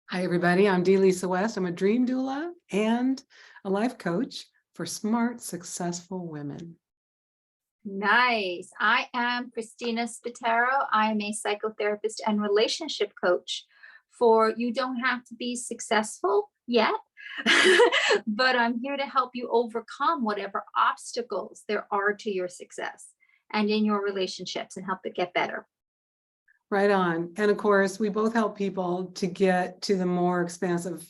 Hi, everybody. I'm Dee Lisa West. I'm a dream doula and a life coach for smart, successful women. Nice. I am Cristina Spitero. I'm a psychotherapist and relationship coach for you don't have to be successful yet, but I'm here to help you overcome whatever obstacles there are to your success and in your relationships and help it get better. Right on. And of course, we both help people to get to the more expansive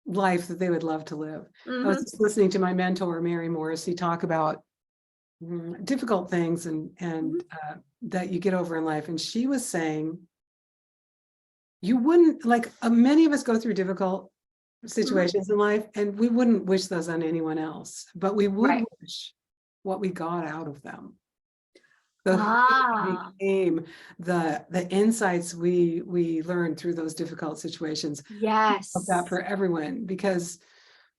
life that they would love to live. I was just listening to my mentor, Mary Morrissey, talk about difficult things and that you get over in life. And she was saying, you wouldn't, like many of us go through difficult situations in life, and we wouldn't wish those on anyone else, but we would Right. wish what we got out of them. Became the insights we learned through those difficult situations. Yes. Of that for everyone, because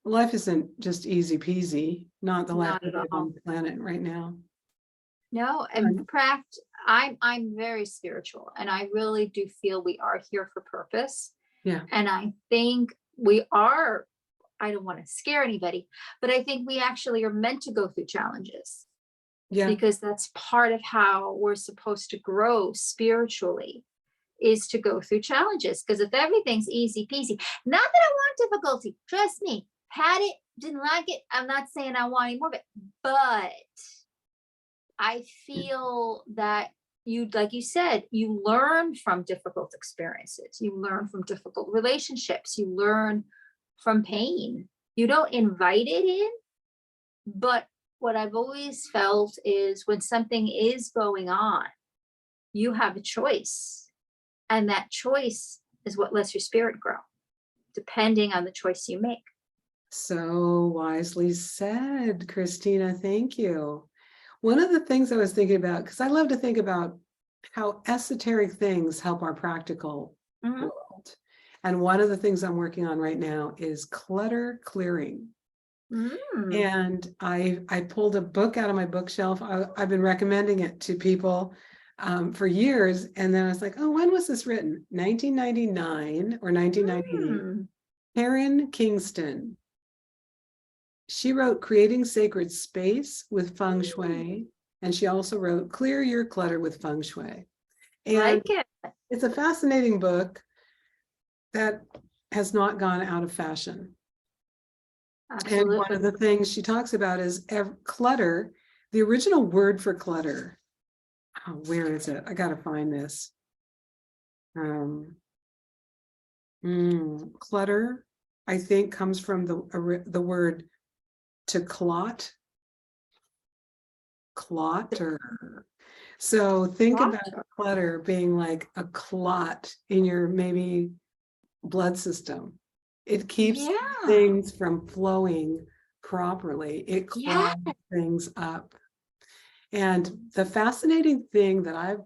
life isn't just easy peasy, not the life Not we at live all. on the planet right now. No, in fact, I'm very spiritual, and I really do feel we are here for purpose. Yeah. And I think we are, I don't want to scare anybody, but I think we actually are meant to go through challenges Yeah. because that's part of how we're supposed to grow spiritually, is to go through challenges. Because if everything's easy peasy, not that I want difficulty, trust me, had it, didn't like it. I'm not saying I want any more of it, but I feel that you, like you said, you learn from difficult experiences, you learn from difficult relationships, you learn from pain. You don't invite it in, but what I've always felt is when something is going on, you have a choice. And that choice is what lets your spirit grow, depending on the choice you make. So wisely said, Christina. Thank you. One of the things I was thinking about, because I love to think about how esoteric things help our practical world. And one of the things I'm working on right now is clutter clearing. And I pulled a book out of my bookshelf. I've been recommending it to people for years. And then I was like, oh, when was this written? 1999 or 1998. Karen Kingston. She wrote Creating Sacred Space with Feng Shui. And she also wrote Clear Your Clutter with Feng Shui. And Like it. It's a fascinating book that has not gone out of fashion. Absolutely. And one of the things she talks about is clutter. The original word for clutter. Oh, where is it? I got to find this. Clutter, I think, comes from the word to clot. Clotter. So think about clutter being like a clot in your maybe blood system. It keeps things from flowing properly. It clogs things up. And the fascinating thing that I've,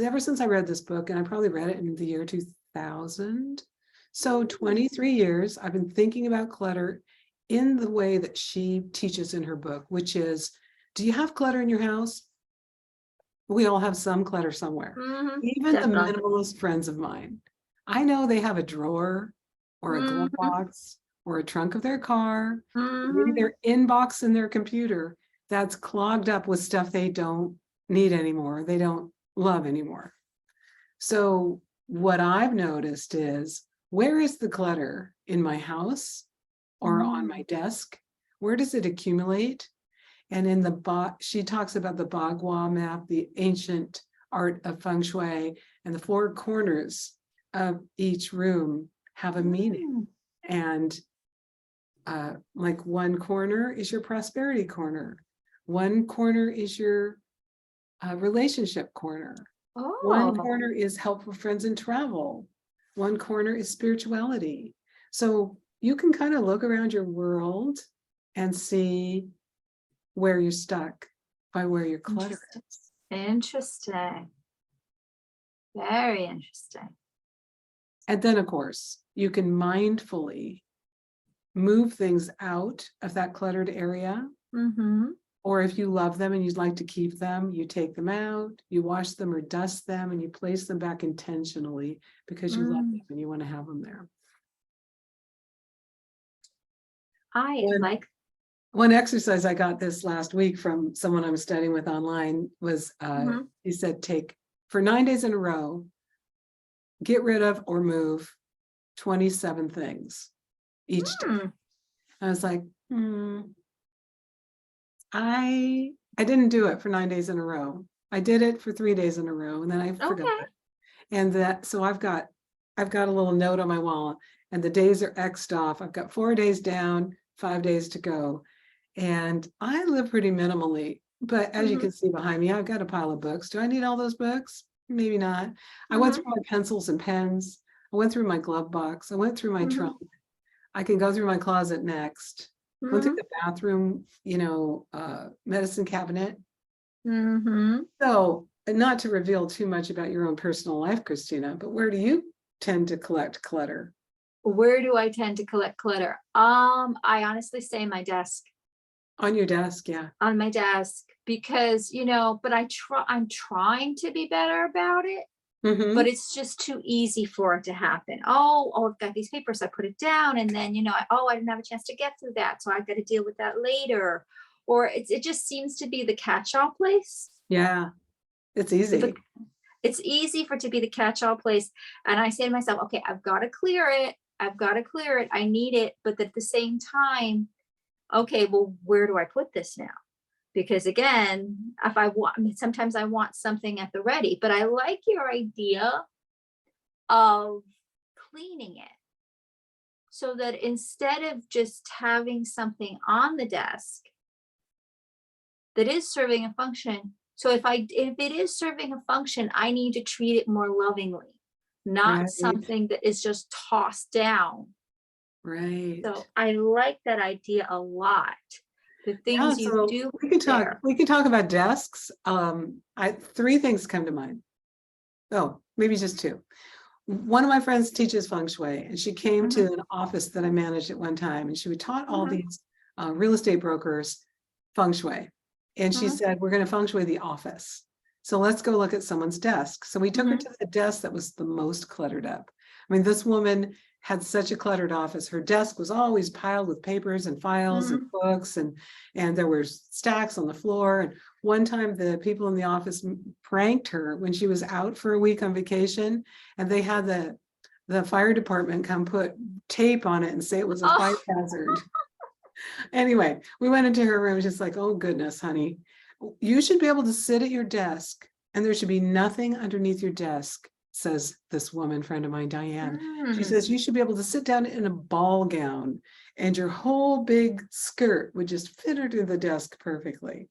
ever since I read this book, and I probably read it in the year 2000, so 23 years, I've been thinking about clutter in the way that she teaches in her book, which is, do you have clutter in your house? We all have some clutter somewhere. Even the minimalist friends of mine, I know they have a drawer or a glove box or a trunk of their car, maybe their inbox in their computer that's clogged up with stuff they don't need anymore, they don't love anymore. So what I've noticed is, where is the clutter in my house or on my desk? Where does it accumulate? And in the she talks about the Bagua map, the ancient art of Feng Shui, and the four corners of each room have a meaning. And like one corner is your prosperity corner. One corner is your relationship corner. One corner is helpful friends and travel. One corner is spirituality. So you can kind of look around your world and see where you're stuck by where your clutter is. Interesting. Very interesting. And then, of course, you can mindfully move things out of that cluttered area. Or if you love them and you'd like to keep them, you take them out, you wash them or dust them, and you place them back intentionally because you love them and you want to have them there. I One, like. one exercise I got this last week from someone I'm studying with online was, Mhm. he said, take for 9 days in a row, get rid of or move 27 things each day. Hmm. I was like, I didn't do it for 9 days in a row. I did it for 3 days in a row and then I forgot Okay. it. And so I've got a little note on my wall and the days are X'd off. I've got 4 days down, 5 days to go. And I live pretty minimally, but as you Mhm. can see behind me, I've got a pile of books. Do I need all those books? Maybe not. I went Mhm. through my pencils and pens. I went through my glove box. I went through my trunk. Mhm. I can go through my closet next. Went through Mhm. the bathroom, medicine cabinet. Mhm. So, and not to reveal too much about your own personal life, Christina, but where do you tend to collect clutter? Where do I tend to collect clutter? I honestly say my desk. On your desk, yeah. On my desk because, but I'm trying to be better about it, but Mm-hmm. it's just too easy for it to happen. Oh, I've got these papers, I put it down, and then, I didn't have a chance to get through that, so I've got to deal with that later. Or it just seems to be the catch-all place. Yeah, it's But easy. it's easy for it to be the catch-all place. And I say to myself, okay, I've got to clear it. I've got to clear it. I need it. But at the same time, okay, well, where do I put this now? Because again, if I want, sometimes I want something at the ready, but I like your idea of cleaning it so that instead of just having something on the desk that is serving a function. So if it is serving a function, I need to treat it more lovingly, not Right, something that is just tossed down. right. So I like that idea a lot. The Yeah, things you so do there. we can talk about desks. Three things come to mind. Oh, maybe just two. One of my friends teaches feng shui, and she came Mhm, to an office that I managed at one time, and she taught all mhm, these real estate brokers feng shui. And she mhm, said, we're going to feng shui the office. So let's go look at someone's desk. So we took her mhm, to the desk that was the most cluttered up. I mean, this woman had such a cluttered office. Her desk was always piled with papers and files and mhm. books, and there were stacks on the floor. And one time the people in the office pranked her when she was out for a week on vacation, and they had the fire department come put tape on it and say it was a fire Oh, hazard. Anyway, we went into her room, just like, oh goodness, honey, you should be able to sit at your desk and there should be nothing underneath your desk, says this woman friend of mine, Diane. She mm, says you should be able to sit down in a ball gown and your whole big skirt would just fit under the desk perfectly.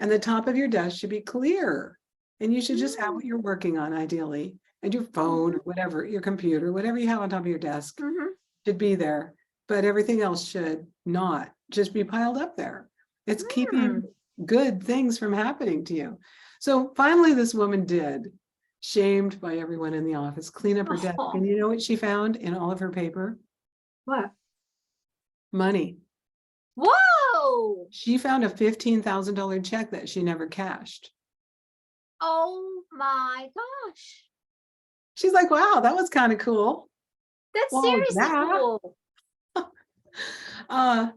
And the top of your desk should be clear. And you should just have mm, what you're working on, ideally, and your phone mhm, or whatever, your computer, whatever you have on top of your desk mhm, should be there. But everything else should not just be piled up there. It's keeping mm. good things from happening to you. So finally, this woman did, shamed by everyone in the office, clean up her desk. Oh, And you know what she found in all of her paper? what? Money. Whoa! She found a $15,000 check that she never cashed. Oh my gosh. She's like, wow, that was kind of cool. That's Well, seriously yeah. cool. Uh,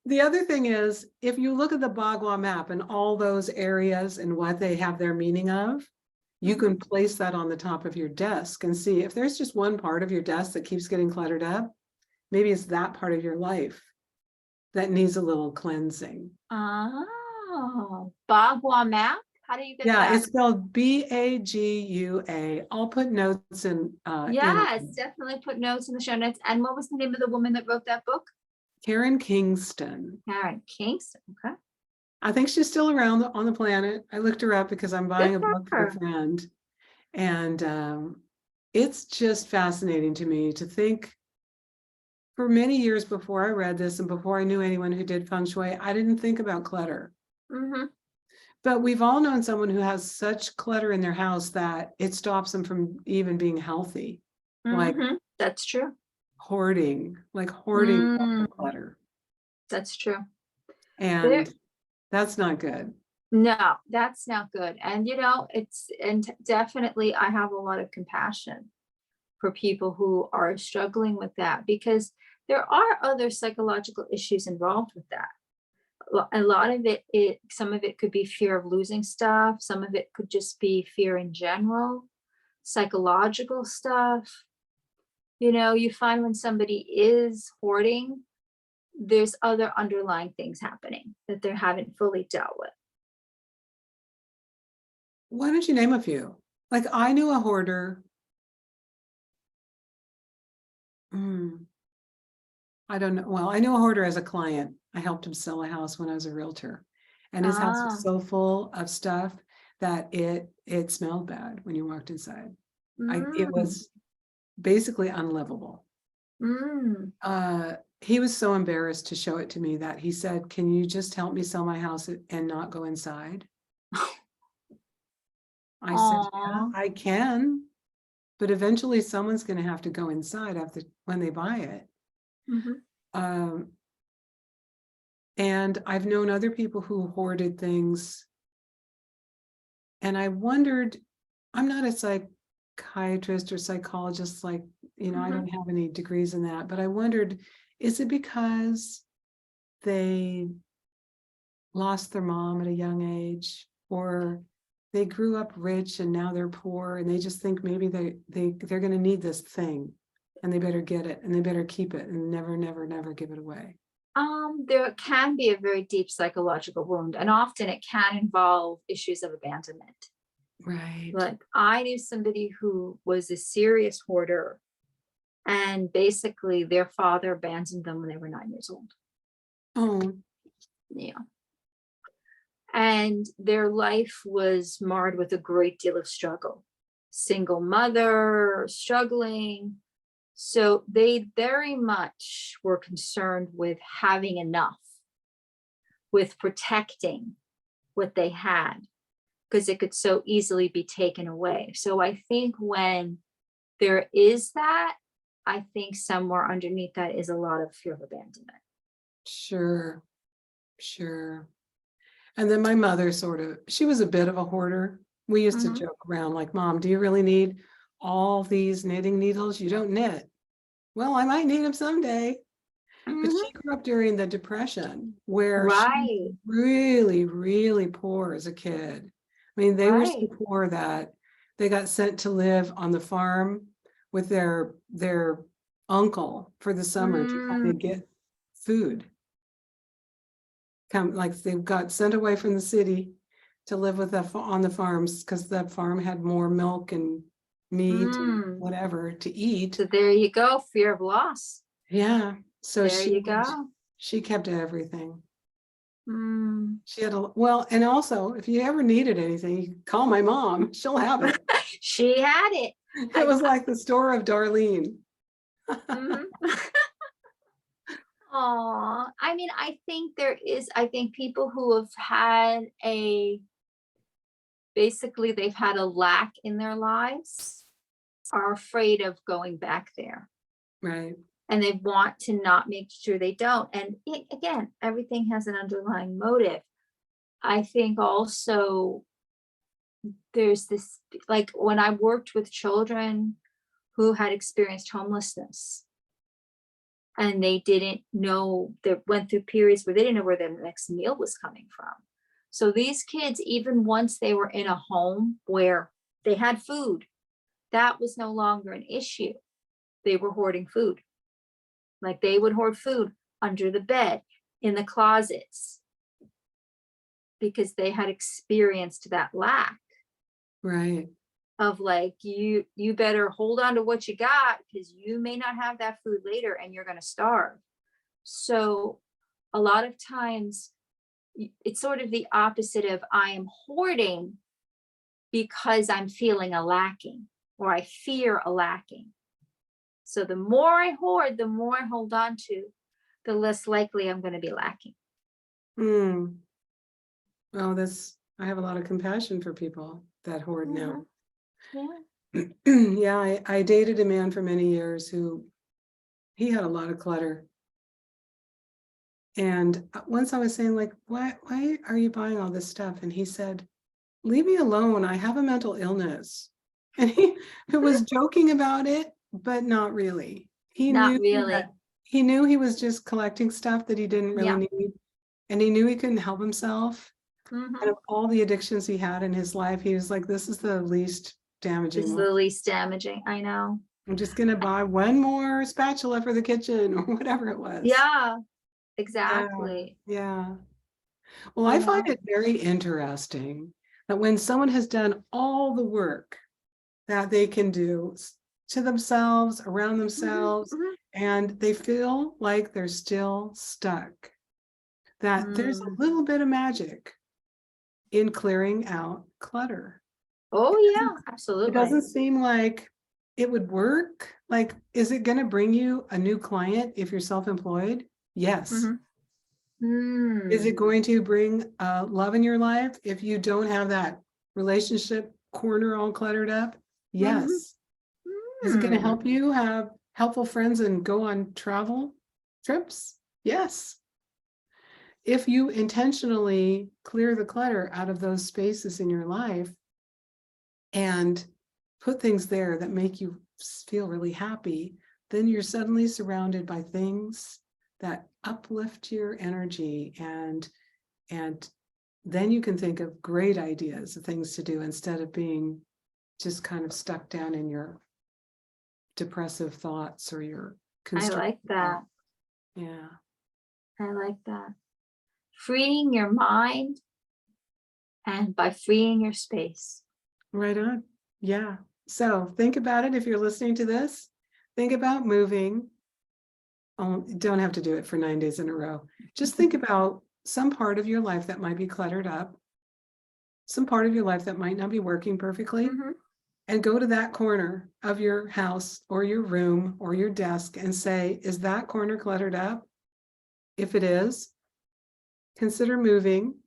the other thing is, if you look at the Bagua map and all those areas and what they have their meaning of, you Mhm. can place that on the top of your desk and see if there's just one part of your desk that keeps getting cluttered up, maybe it's that part of your life that needs a little cleansing. Oh, Bagua map? How do you get Yeah, that? it's spelled Bagua. I'll put notes in Yes, definitely put notes in the show notes. And what was the name of the woman that wrote that book? Karen Kingston. Karen Kingston. Okay. I think she's still around on the planet. I looked her up because I'm Good buying a for book for a her. friend. And it's just fascinating to me to think for many years before I read this and before I knew anyone who did feng shui, I didn't think about clutter. Hmm. But we've all known someone who has such clutter in their house that it stops them from even being healthy, like Hmm. That's true. like hoarding Mm, clutter. that's true. There, And that's not good. no, that's not good. And definitely I have a lot of compassion for people who are struggling with that because there are other psychological issues involved with that. A lot of it, some of it could be fear of losing stuff. Some of it could just be fear in general, psychological stuff. You find when somebody is hoarding, there's other underlying things happening that they haven't fully dealt with. Why don't you name a few? Like I knew a hoarder. I don't know. Well, I knew a hoarder as a client. I helped him sell a house when I was a realtor. And his house was so full of stuff that it smelled bad when you walked inside. It was basically unlivable. He was so embarrassed to show it to me that he said, "Can you just help me sell my house and not go inside?" I said, "Yeah, I can, but eventually someone's going to have to go inside when they buy it." And I've known other people who hoarded things. And I wondered, I'm not a psychiatrist or psychologist, I don't have any degrees in that, but I wondered, is it because they lost their mom at a young age, or they grew up rich and now they're poor and they just think maybe they're going to need this thing and they better get it and they better keep it and never give it away? There can be a very deep psychological wound, and often it can involve issues of abandonment. Right. Like I knew somebody who was a serious hoarder, and basically their father abandoned them when they were 9 years old. Oh. Yeah. And their life was marred with a great deal of struggle. Single mother, struggling. So they very much were concerned with having enough, with protecting what they had, because it could so easily be taken away. So I think when there is that, I think somewhere underneath that is a lot of fear of abandonment. Sure. And then my mother she was a bit of a hoarder. We used to joke around like, "Mom, do you really need all these knitting needles? You don't knit." "Well, I might need them someday." But she grew up during the Depression, where she was really, really poor as a kid. I mean, they were so poor that they got sent to live on the farm with their uncle for the summer to kind of get food. They got sent away from the city to live on the farms because the farm had more milk and meat and whatever to eat. So there you go, fear of loss. Yeah. So there you go. She kept everything. She had and also if you ever needed anything, you could call my mom. She'll have it. She had it. It was like the store of Darlene. Oh, I mean, I think people who have had basically they've had a lack in their lives are afraid of going back there. Right. And they want to not make sure they don't. And again, everything has an underlying motive. I think also there's this, like when I worked with children who had experienced homelessness, and they didn't know, they went through periods where they didn't know where their next meal was coming from. So these kids, even once they were in a home where they had food, that was no longer an issue. They were hoarding food. Like they would hoard food under the bed, in the closets, because they had experienced that lack. Right. Of like, you better hold on to what you got because you may not have that food later and you're going to starve. So a lot of times it's sort of the opposite of I am hoarding because I'm feeling a lacking, or I fear a lacking. So the more I hoard, the more I hold on to, the less likely I'm going to be lacking. Well, I have a lot of compassion for people that hoard now. Yeah. Yeah, I dated a man for many years he had a lot of clutter. And once I was saying, like, why are you buying all this stuff? And he said, "Leave me alone. I have a mental illness." And he was joking about it, but not really. He Not knew really. that he knew he was just collecting stuff that he didn't Yeah. really need. And he knew he couldn't help himself. Mhm. And of all the addictions he had in his life, he was like, this is the least This damaging is one. the least damaging. I know. I'm just gonna buy one more spatula for the kitchen or whatever it was. Yeah, Yeah, exactly. yeah. Well, You I find know? it very interesting that when someone has done all the work that they can do to themselves, around themselves, Mhm. and they feel like they're still stuck, that there's a Mm. little bit of magic in clearing out clutter. Oh yeah, It absolutely. doesn't seem like it would work. Like, is it going to bring you a new client if you're self-employed? Yes. Is it Mm. going to bring love in your life if you don't have that relationship corner all cluttered up? Mhm. Yes. Is it going to Mm. help you have helpful friends and go on travel trips? Yes. If you intentionally clear the clutter out of those spaces in your life and put things there that make you feel really happy, then you're suddenly surrounded by things that uplift your energy, and then you can think of great ideas of things to do instead of being just kind of stuck down in your depressive thoughts or your I like constructive that. thoughts. Yeah. I like that. Freeing your mind and by freeing your space. Right on. Yeah. So think about it. If you're listening to this, think about moving. Oh, you don't have to do it for 9 days in a row. Just think about some part of your life that might be cluttered up, some part of your life that might not be working perfectly, Mhm. and go to that corner of your house or your room or your desk and say, is that corner cluttered up? If it is, consider moving,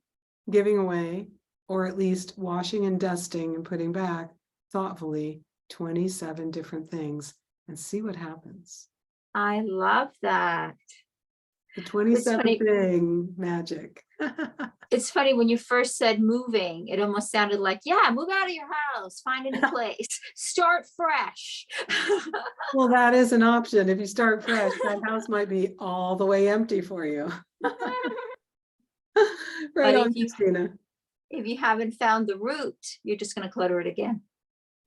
giving away, or at least washing and dusting and putting back thoughtfully 27 different things and see what happens. I love that. The It's 27 funny. thing magic. It's funny when you first said moving, it almost sounded like, yeah, move out of your house, find a new place, start fresh. Well, that is an option. If you start fresh, that house might be all the way empty for you. Right But on, Christina. if you haven't found the root, you're just going to clutter it again.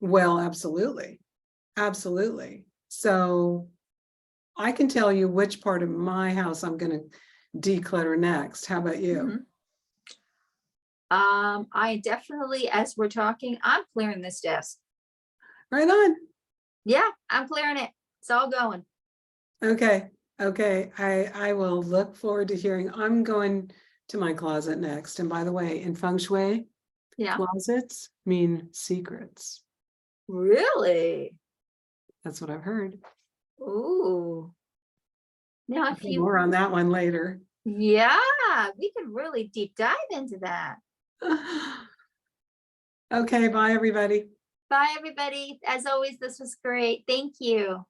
Well, absolutely. Absolutely. So I can tell you which part of my house I'm going to declutter next. How about you? Mhm. I definitely, as we're talking, I'm clearing this desk. Right on. Yeah, I'm clearing it. It's all going. Okay. Okay. I will look forward to hearing. I'm going to my closet next. And by the way, in Feng Shui, Yeah. closets mean secrets. Really? That's what I've heard. Ooh. Now, if Okay, you, more on that one later. yeah, we could really deep dive into that. Okay, bye everybody. Bye, everybody. As always, this was great. Thank you.